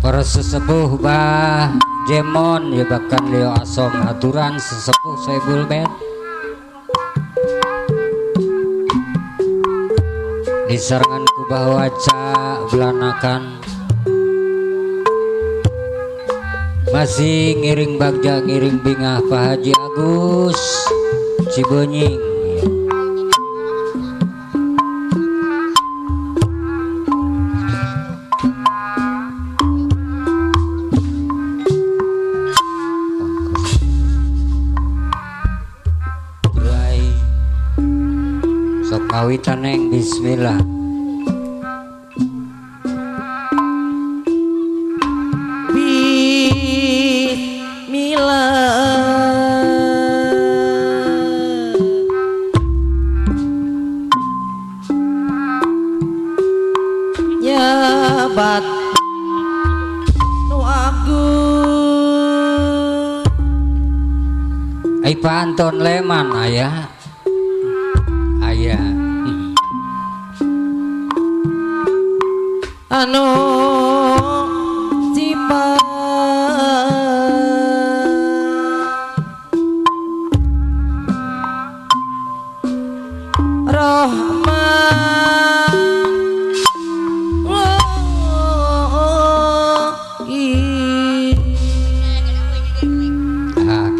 para sesepuh bah Jemon ya bahkan Leo Asom aturan sesepuh Saibul Bed disarangan ku bawaca belanakan masih ngiring bagja ngiring bingah Pak Haji Agus Cibenying kawitan neng bismillah nyabat nu aku ai panton leman ayah anu sifat rahman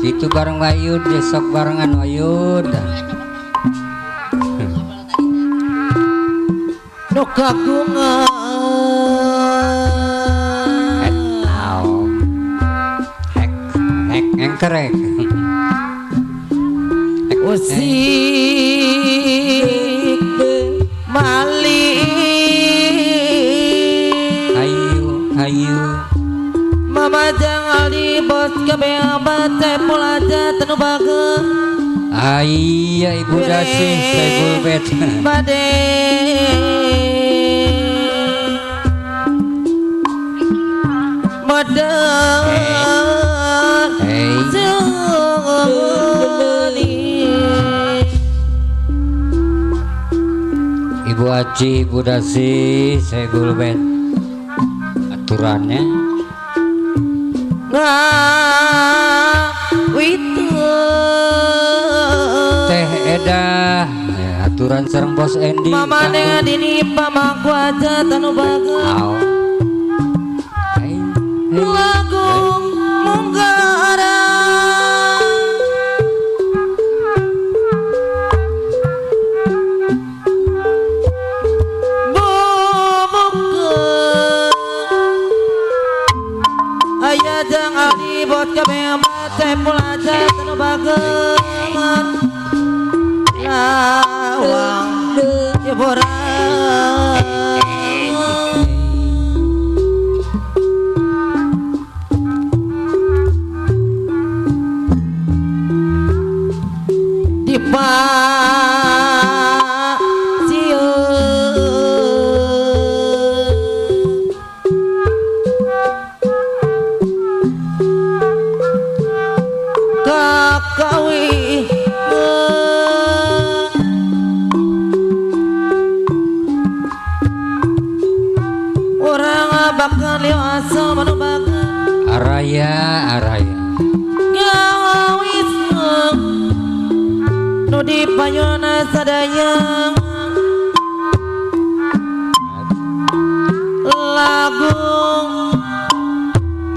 gitu bareng Wayud besok barengan Wayud nu kagungan kerek usik mali ayu mama jangan di bos kebeabat saya pula tenu bagus iya ibu dasi Saibul Bet bade modal Ibu Aci, Ibu Dasi, Saibul Bet aturannya Teh Eda ya, aturan sereng Bos Endi mama neng dini pamaku aja tanu bagus lagu munggara ayah jangan dibot kebeamat saya pula tanu bagus lawang ya borang di kakawi orang bakal liu asal manu bagus Araya ngawis nu di panyona sadaya lagu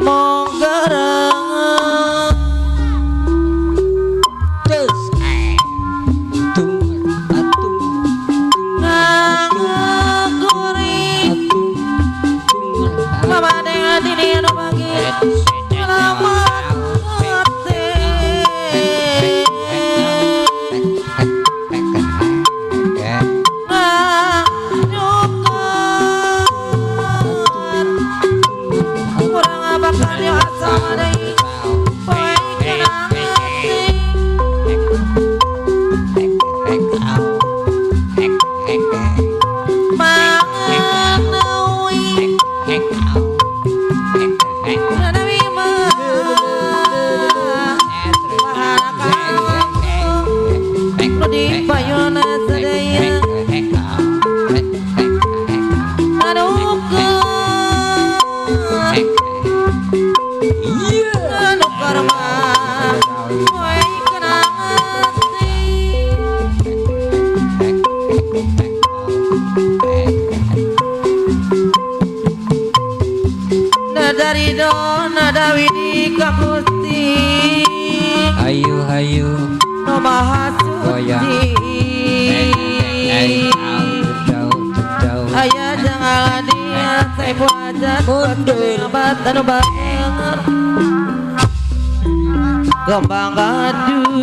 monggarang hayu hayu nu maha goyang aya jangan dia Saiful Hajat mundur batan banget kembang gaduh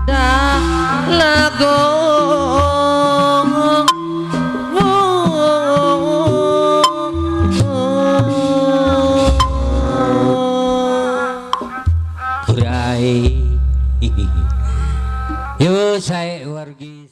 dah lagu kurai yo saya wargi